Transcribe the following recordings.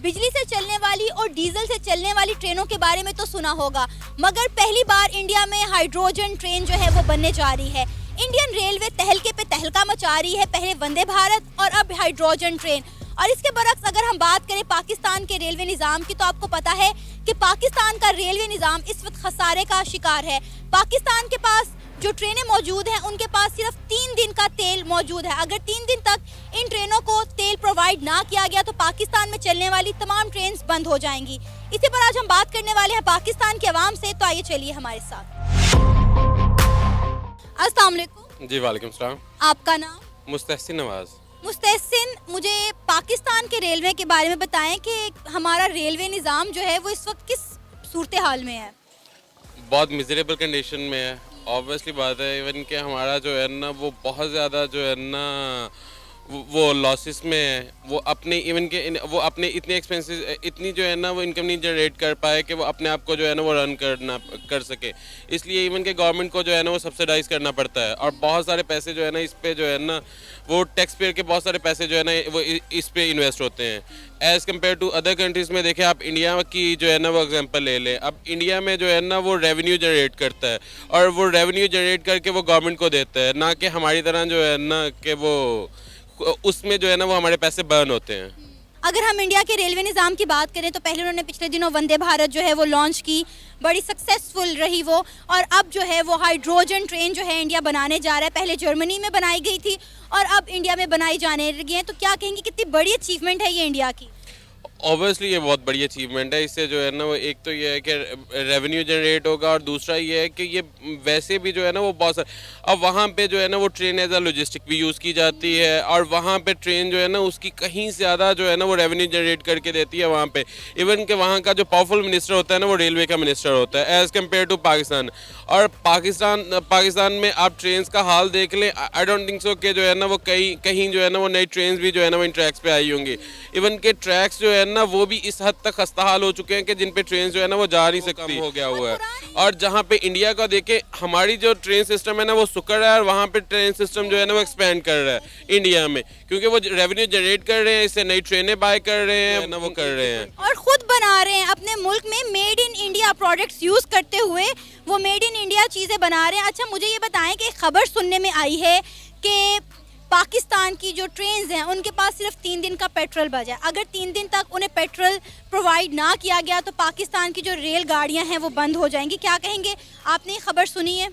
बिजली से चलने वाली और डीजल से चलने वाली ट्रेनों के बारे में तो सुना होगा, मगर पहली बार इंडिया में हाइड्रोजन ट्रेन जो है वो बनने जा रही है। इंडियन रेलवे तहलके पे तहलका मचा रही है, पहले वंदे भारत और अब हाइड्रोजन ट्रेन। और इसके बरक्स अगर हम बात करें पाकिस्तान के रेलवे निज़ाम की, तो आपको पता है कि पाकिस्तान का रेलवे निज़ाम इस वक्त खसारे का शिकार है। पाकिस्तान के पास जो ट्रेनें मौजूद हैं उनके पास सिर्फ 3 दिन का तेल मौजूद है। अगर 3 दिन तक इन ट्रेनों को तेल प्रोवाइड ना किया गया तो पाकिस्तान में चलने वाली तमाम ट्रेन बंद हो जाएंगी। इसी पर आज हम बात करने वाले हैं पाकिस्तान के अवाम से, तो आइए चलिए हमारे साथ। अस्सलाम वालेकुम। जी वालेकुम सलाम। आपका नाम? मुस्तहसिन नवाज। मुस्तहसिन, मुझे पाकिस्तान के रेलवे के बारे में बताएं कि हमारा रेलवे निज़ाम जो है वो इस वक्त किस सूरत हाल में है? बहुत मिजरेबल कंडीशन में है। ऑब्वियसली बात है, इवन कि हमारा जो है ना वो बहुत ज़्यादा जो है ना वो लॉसेस में है। वो अपने इवन के वो अपने इतने एक्सपेंसेस इतनी जो है ना वो इनकम नहीं जनरेट कर पाए कि वो अपने आप को जो है ना वो रन कर सके। इसलिए इवन के गवर्नमेंट को जो है ना वो सब्सिडाइज करना पड़ता है और बहुत सारे पैसे जो है ना इस पे जो है ना वो टैक्स पेयर के बहुत सारे पैसे जो है ना वो इस पे इन्वेस्ट होते हैं as compare to other countries में। देखें आप इंडिया की जो है ना वो एग्जांपल ले लें। अब इंडिया में जो है ना वो रेवेन्यू जनरेट करता है और वो रेवेन्यू जनरेट करके वो गवर्नमेंट को देता है, ना कि हमारी तरह जो है ना कि वो उसमें जो है ना वो हमारे पैसे बर्न होते हैं। अगर हम इंडिया के रेलवे निज़ाम की बात करें तो पहले उन्होंने पिछले दिनों वंदे भारत जो है वो लॉन्च की, बड़ी सक्सेसफुल रही वो, और अब जो है वो हाइड्रोजन ट्रेन जो है इंडिया बनाने जा रहा है। पहले जर्मनी में बनाई गई थी और अब इंडिया में बनाई जाने लगी है। तो क्या कहेंगे, कितनी बड़ी अचीवमेंट है ये इंडिया की? ऑब्वियसली ये बहुत बड़ी अचीवमेंट है। इससे जो है ना वो एक तो ये है कि रेवेन्यू जनरेट होगा और दूसरा ये है कि ये वैसे भी जो है ना वो बहुत अब वहाँ पे जो है ना वो ट्रेन एज अ लॉजिस्टिक भी यूज़ की जाती है और वहाँ पे ट्रेन जो है ना उसकी कहीं ज़्यादा जो है ना वो रेवेन्यू जनरेट करके देती है वहाँ पे। इवन कि वहाँ का जो पावरफुल मिनिस्टर होता है ना वो रेलवे का मिनिस्टर होता है एज़ कम्पेयर टू पाकिस्तान। और पाकिस्तान में आप ट्रेन का हाल देख लें, आई डोंट थिंक सो कि जो है ना वो कहीं जो है ना वो नई ट्रेन भी जो है ना वो इन ट्रैक्स पे आई होंगी। इवन के ट्रैक्स जो है ना वो भी इस हद तक खस्ता हाल हो चुके हैं कि जिन पे ट्रेन जो है ना वो जा नहीं सकती, हो गया हुआ है। और जहाँ पे इंडिया का देखें, हमारी जो ट्रेन सिस्टम है ना वो सुकड़ है और वहाँ पे ट्रेन सिस्टम जो है ना वो एक्सपेंड कर रहा है इंडिया में, क्योंकि वो रेवेन्यू जनरेट कर रहे हैं, इससे नई ट्रेनें बाय कर रहे हैं ना वो कर रहे हैं और खुद बना रहे हैं अपने मुल्क में। Made in India products use करते हुए वो मेड इन इंडिया चीजें बना रहे हैं। अच्छा, मुझे ये बताएं कि खबर सुनने में आई है कि पाकिस्तान की जो ट्रेन्स हैं उनके पास सिर्फ 3 दिन का पेट्रोल बचा है। अगर 3 दिन तक उन्हें पेट्रोल प्रोवाइड ना किया गया तो पाकिस्तान की जो रेलगाड़ियां हैं वो बंद हो जाएंगी। क्या कहेंगे, आपने ये खबर सुनी है?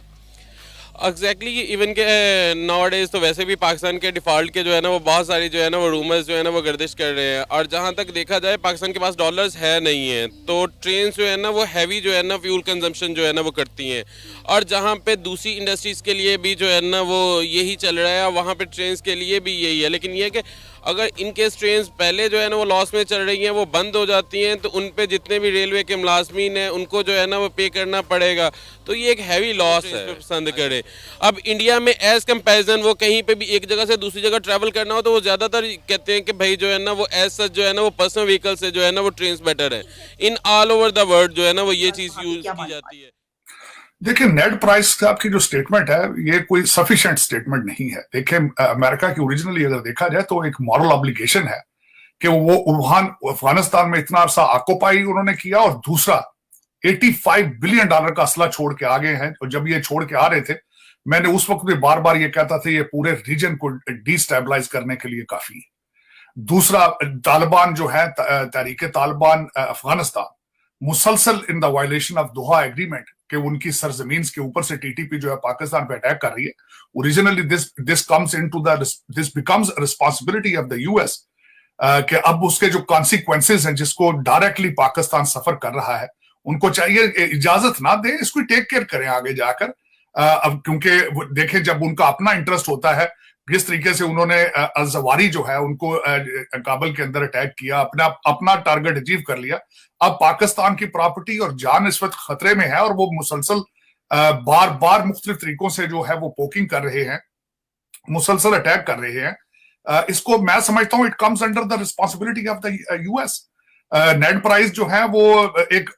एग्जैक्टली इवन के नाउ डेज तो वैसे भी पाकिस्तान के डिफ़ॉल्ट के जो है ना वो बहुत सारी जो है ना वो रूमर्स जो है ना वो गर्दिश कर रहे हैं। और जहाँ तक देखा जाए पाकिस्तान के पास डॉलर्स है नहीं है, तो ट्रेन जो है ना वो हैवी जो है ना फ्यूल कंजम्पशन जो है ना वो करती हैं। और जहाँ पे दूसरी इंडस्ट्रीज़ के लिए भी जो है ना वो यही चल रहा है, वहाँ पे ट्रेन के लिए भी यही है। लेकिन ये है कि अगर इन केस ट्रेन पहले जो है ना वो लॉस में चल रही हैं, वो बंद हो जाती हैं, तो उन पे जितने भी रेलवे के मुलाजमीन हैं उनको जो है ना वो पे करना पड़ेगा। तो ये एक हैवी लॉस है पसंद करें। अब इंडिया में एज कंपैरिजन वो कहीं पे भी एक जगह से दूसरी जगह ट्रैवल करना हो तो वो ज़्यादातर कहते हैं कि भाई जो है ना वो एज सच जो है ना वो पर्सनल व्हीकल से जो है ना वो ट्रेन बेटर है। In all over the world जो है ना वो ये चीज़ यूज़ की जाती है। देखिए, नेट प्राइस का आपकी जो स्टेटमेंट है ये कोई सफिशिएंट स्टेटमेंट नहीं है। देखिए, अमेरिका की ओरिजिनली अगर देखा जाए तो एक मॉरल ऑब्लिगेशन है कि वो अफगानिस्तान में इतना अरसा ऑक्युपाई उन्होंने किया, और दूसरा $85 बिलियन का असला छोड़ के आ गए हैं। और जब ये छोड़ के आ रहे थे, मैंने उस वक्त भी बार बार ये कहता था ये पूरे रीजन को डिस्टेबलाइज करने के लिए काफी है। दूसरा, तालिबान जो है, तहरीक तालिबान अफगानिस्तान, मुसलसल in the violation of Doha agreement कि उनकी सरजमीन के ऊपर से टीटीपी जो है पाकिस्तान पे अटैक कर रही है। Originally this comes into this becomes responsibility of the US कि अब उसके जो कॉन्सिक्वेंसेस हैं जिसको डायरेक्टली पाकिस्तान सफर कर रहा है, उनको चाहिए इजाजत ना दे, इसको टेक केयर करें आगे जाकर। अब क्योंकि देखें, जब उनका अपना इंटरेस्ट होता है, जिस तरीके से उन्होंने अल-जवारी जो है उनको काबुल के अंदर अटैक किया, अपना टारगेट अचीव कर लिया। अब पाकिस्तान की प्रॉपर्टी और जान इस वक्त खतरे में है और वो मुसलसल बार बार मुख्तलिफ तरीकों से जो है वो पोकिंग कर रहे हैं, मुसलसल अटैक कर रहे हैं। इसको मैं समझता हूं it comes under the responsibility of the US. Net price जो है वो एक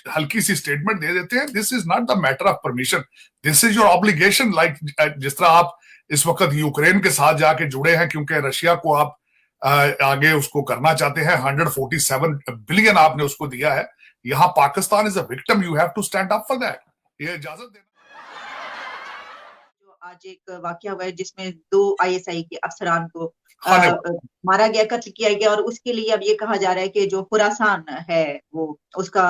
हल्की सी स्टेटमेंट दे देते हैं, this is not the matter of permission, this is your obligation. Like जिस तरह आप इस वक्त यूक्रेन के साथ जाके जुड़े हैं क्योंकि रशिया को आप आगे उसको करना चाहते हैं। 147 बिलियन आपने उसको दिया है। यहां Pakistan is a victim, you have to stand up for that. ये इजाजत देना। आज एक वाकया हुआ है जिसमें 2 ISI के अफसरान को हाँ, मारा गया, कत्ल किया गया, और उसके लिए अब ये कहा जा रहा है कि जो खुरासान है वो उसका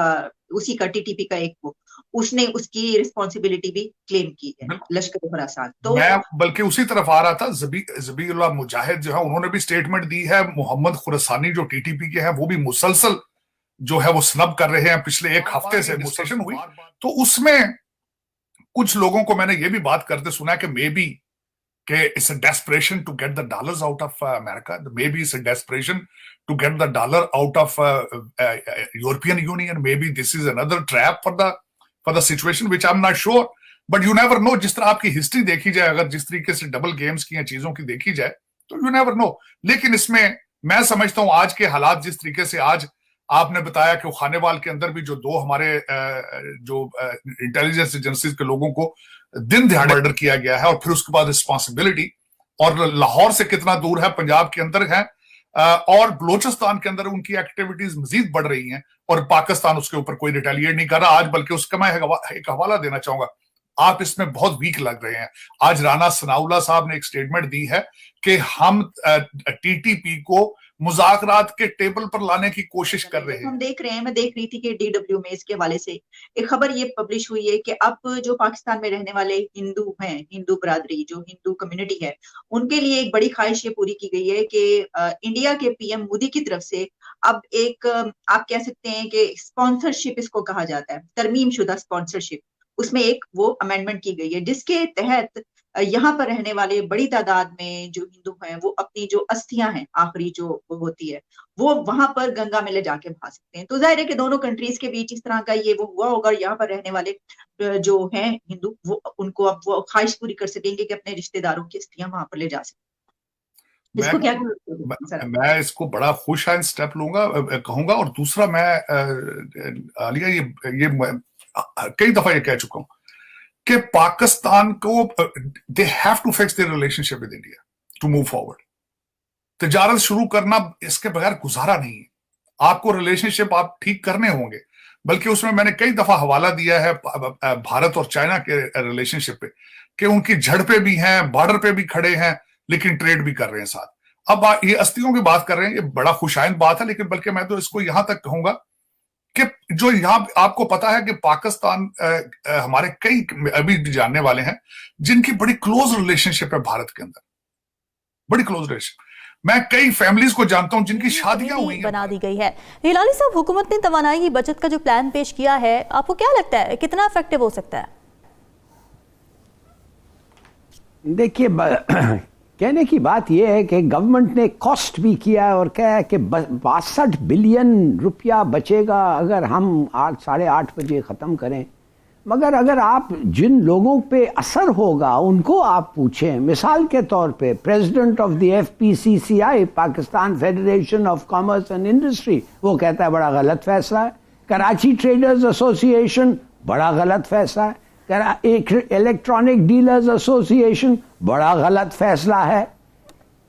उसी का TTP का एक वो उसने उसकी रिस्पॉन्सिबिलिटी भी क्लेम की है, लश्कर खुरासान। तो मैं बल्कि उसी तरफ आ रहा था। ज़बीउल्लाह मुजाहिद जो है उन्होंने भी स्टेटमेंट दी है। मोहम्मद खुरासानी जो TTP के हैं वो भी मुसलसल जो है वो स्नब कर रहे हैं। पिछले एक हफ्ते से डिस्कशन हुई तो उसमें कुछ लोगों को मैंने ये भी बात करते सुना कि मे बी कि it's a desperation to get the dollars out of America, maybe it's a desperation to get the dollar out of European Union, maybe this is another trap for the situation which I am not sure, but you never know. जिस तरह आपकी history देखी जाए, अगर जिस तरीके से double games की चीजों की देखी जाए तो यू नेवर नो। लेकिन इसमें मैं समझता हूं आज के हालात जिस तरीके से आज आपने बताया कि खानेवाल के अंदर भी जो 2 हमारे जो इंटेलिजेंस एजेंसीज के लोगों को दिन दिहाड़े मर्डर किया गया है, और फिर उसके बाद रिस्पॉन्सिबिलिटी, और लाहौर से कितना दूर है, पंजाब के अंदर है, और बलोचिस्तान के अंदर उनकी एक्टिविटीज मजीद बढ़ रही हैं, और पाकिस्तान उसके ऊपर कोई रिटेलिएट नहीं कर रहा आज। बल्कि उसका मैं एक हवाला देना चाहूंगा, आप इसमें बहुत वीक लग रहे हैं। आज राना सनाउल्लाह साहब ने एक स्टेटमेंट दी है कि हम TTP को मुज़ाकरात के टेबल पर लाने की कोशिश कर रहे हैं। हम देख रहे हैं, मैं देख रही थी कि DW में इसके हवाले से एक खबर ये पब्लिश हुई है कि अब जो पाकिस्तान में रहने वाले हिंदू हैं, हिंदू बरादरी जो हिंदू कम्युनिटी है, उनके लिए एक बड़ी ख्वाहिश ये पूरी की गई है कि इंडिया के PM मोदी की तरफ से अब एक आप कह सकते हैं कि स्पॉन्सरशिप इसको कहा जाता है, तरमीम शुदा स्पॉन्सरशिप, उसमें एक वो अमेंडमेंट की गई है जिसके तहत यहाँ पर रहने वाले बड़ी तादाद में जो हिंदू हैं वो अपनी जो अस्थियां हैं आखिरी जो होती है वो वहां पर गंगा में ले जाके बहा सकते हैं। तो जाहिर है कि दोनों कंट्रीज के बीच इस तरह का ये वो हुआ होगा, और यहाँ पर रहने वाले जो हैं हिंदू वो उनको अब वो ख्वाहिश पूरी कर सकेंगे कि अपने रिश्तेदारों की अस्थियां वहां पर ले जा सकें। इसको क्या मैं इसको बड़ा खुश है स्टेप लूंगा कहूंगा। और दूसरा मैं आलिया ये कई दफा ये कह चुका हूं कि पाकिस्तान को they have to fix their relationship with India to move forward. तिजारत शुरू करना इसके बगैर गुजारा नहीं है। आपको रिलेशनशिप आप ठीक करने होंगे। बल्कि उसमें मैंने कई दफा हवाला दिया है भारत और चाइना के रिलेशनशिप पे कि उनकी झड़पें भी हैं, बॉर्डर पे भी खड़े हैं, लेकिन ट्रेड भी कर रहे हैं साथ। अब ये अस्थियों की बात कर रहे हैं, ये बड़ा खुशाइंद बात है, लेकिन बल्कि मैं तो इसको यहां तक कहूंगा कि जो यहां आपको पता है कि पाकिस्तान हमारे कई अभी जानने वाले हैं जिनकी बड़ी क्लोज रिलेशनशिप है भारत के अंदर, बड़ी क्लोज रिलेशनशिप। मैं कई फैमिलीज को जानता हूं जिनकी शादियां हुई बना दी गई है। हिलाली साहब, हुकूमत ने तवानाई की बचत का जो प्लान पेश किया है, आपको क्या लगता है कितना इफेक्टिव हो सकता है? देखिए, कहने की बात यह है कि गवर्नमेंट ने कॉस्ट भी किया और क्या है कि 62 बिलियन रुपया बचेगा अगर हम 8-8:30 बजे ख़त्म करें। मगर अगर आप जिन लोगों पे असर होगा उनको आप पूछें, मिसाल के तौर पे president of the FPCCI, Pakistan federation of commerce and industry, वो कहता है बड़ा गलत फैसला है। कराची ट्रेडर्स एसोसिएशन, बड़ा गलत फैसला है। इलेक्ट्रॉनिक डीलर्स एसोसिएशन, बड़ा गलत फैसला है।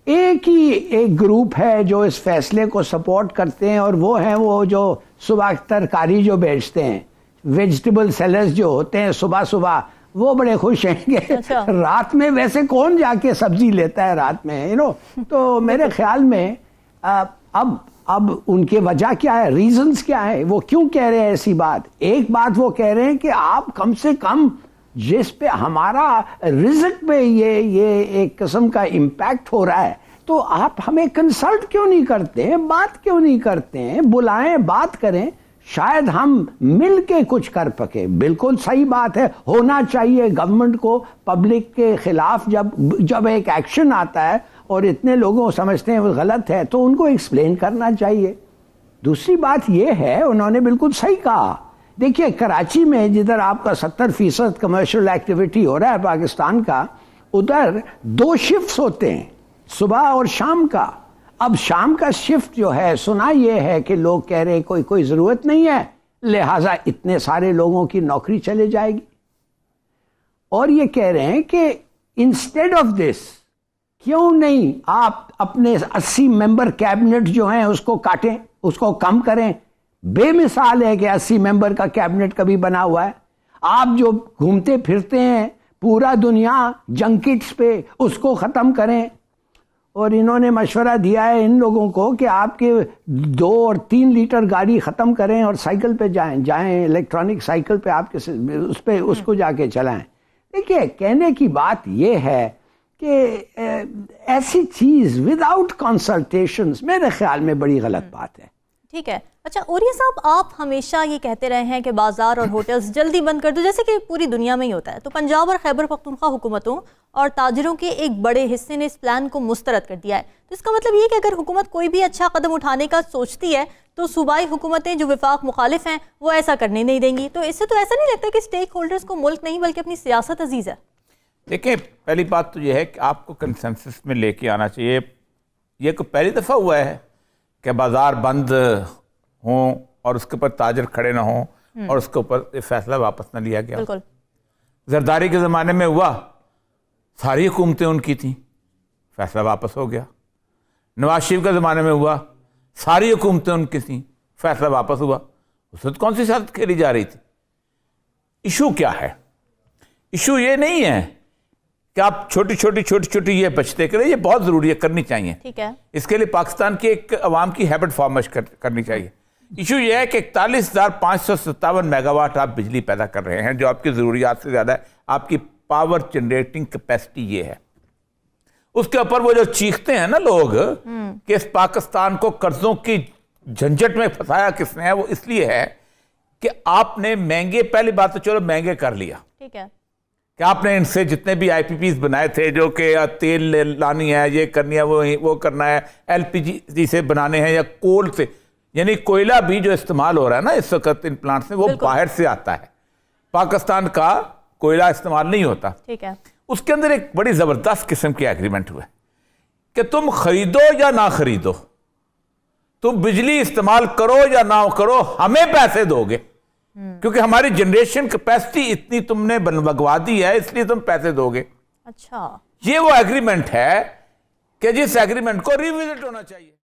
एक ग्रुप है जो इस फैसले को सपोर्ट करते हैं, और वो हैं वो जो सुबह तरकारी जो बेचते हैं, वेजिटेबल सेलर्स जो होते हैं सुबह सुबह, वो बड़े खुश हैं कि अच्छा। रात में वैसे कौन जाके सब्जी लेता है रात में, तो मेरे ख्याल में अब उनके वजह क्या है, रीजंस क्या है, वो क्यों कह रहे हैं ऐसी बात। एक बात वो कह रहे हैं कि आप कम से कम जिस पे हमारा रिज़्क पे ये एक किस्म का इम्पैक्ट हो रहा है, तो आप हमें कंसल्ट क्यों नहीं करते हैं, बात क्यों नहीं करते हैं, बुलाएं, बात करें, शायद हम मिल के कुछ कर पके। बिल्कुल सही बात है, होना चाहिए गवर्नमेंट को पब्लिक के खिलाफ जब एक एक्शन आता है और इतने लोगों समझते हैं वो गलत है, तो उनको एक्सप्लेन करना चाहिए। दूसरी बात यह है, उन्होंने बिल्कुल सही कहा। देखिए, कराची में जिधर आपका 70% कमर्शियल एक्टिविटी हो रहा है पाकिस्तान का, उधर 2 शिफ्ट्स होते हैं, सुबह और शाम का। अब शाम का शिफ्ट जो है, सुना यह है कि लोग कह रहे हैं कोई ज़रूरत नहीं है, लिहाजा इतने सारे लोगों की नौकरी चले जाएगी। और ये कह रहे हैं कि इंस्टेड ऑफ दिस क्यों नहीं आप अपने 80 मेंबर कैबिनेट जो हैं उसको काटें, उसको कम करें। बेमिसाल है कि 80 मेंबर का कैबिनेट कभी बना हुआ है। आप जो घूमते फिरते हैं पूरा दुनिया जंकिट्स पे, उसको ख़त्म करें। और इन्होंने मशवरा दिया है इन लोगों को कि आपके 2 और 3 लीटर गाड़ी ख़त्म करें और साइकिल पे जाएं इलेक्ट्रॉनिक साइकिल पे आपके उस पे उसको जाके चलाएं। देखिए, कहने की बात यह है कि ऐसी चीज़ विदाउट कंसल्टेशंस मेरे ख्याल में बड़ी गलत बात है। ठीक है। अच्छा ओरिया साहब, आप हमेशा ये कहते रहे हैं कि बाजार और होटल्स जल्दी बंद कर दो, जैसे कि पूरी दुनिया में ही होता है। तो पंजाब और खैबर पख्तूनख्वा हुकूमतों और ताजिरों के एक बड़े हिस्से ने इस प्लान को मुस्तरद कर दिया है। तो इसका मतलब ये कि अगर हुकूमत कोई भी अच्छा कदम उठाने का सोचती है तो सूबाई हुकूमतें जो विफाक मुखालिफ हैं वो ऐसा करने नहीं देंगी। तो इससे तो ऐसा नहीं लगता कि स्टेक होल्डर्स को मुल्क नहीं बल्कि अपनी सियासत अजीज़ है? देखिए, पहली बात तो यह है कि आपको कंसेंसस में लेके आना चाहिए। ये को पहली दफ़ा हुआ है कि बाजार बंद हों और उसके ऊपर ताजर खड़े ना हों और उसके ऊपर फैसला वापस ना लिया गया। बिल्कुल। जरदारी के ज़माने में हुआ, सारी हुकूमतें उनकी थीं, फैसला वापस हो गया। नवाज शरीफ के ज़माने में हुआ, सारी हुकूमतें उनकी थीं, फैसला वापस हुआ। उस वक्त कौन सी सियासत खेली जा रही थी? इशू क्या है? इशू ये नहीं है कि आप छोटी छोटी ये बचते करें, ये बहुत ज़रूरी है, करनी चाहिए। ठीक है। इसके लिए पाकिस्तान की एक अवाम की हैबिट फॉर्मेश करनी चाहिए। इशू ये है कि 41,557 मेगावाट आप बिजली पैदा कर रहे हैं, जो आपकी ज़रूरियात से ज़्यादा है। आपकी पावर जनरेटिंग कैपेसिटी ये है। उसके ऊपर वो जो चीखते हैं ना लोग कि इस पाकिस्तान को कर्जों की झंझट में फंसाया किसने है, वो इसलिए है कि आपने महंगे, पहली बात तो चलो महंगे कर लिया, ठीक है, कि आपने इनसे जितने भी IPPs बनाए थे जो कि तेल लानी है, ये करनी है, वो करना है, LPG से बनाने हैं या कोल से, यानी कोयला भी जो इस्तेमाल हो रहा है ना इस वक्त इन प्लांट्स में, वो बाहर से आता है। पाकिस्तान का कोयला इस्तेमाल नहीं होता। ठीक है। उसके अंदर एक बड़ी ज़बरदस्त किस्म की एग्रीमेंट हुआ कि तुम खरीदो या ना खरीदो, तुम बिजली इस्तेमाल करो या ना करो, हमें पैसे दोगे, क्योंकि हमारी जनरेशन कैपेसिटी इतनी तुमने लगवा दी है, इसलिए तुम पैसे दोगे। अच्छा, ये वो एग्रीमेंट है कि जिस एग्रीमेंट को रिविजिट होना चाहिए।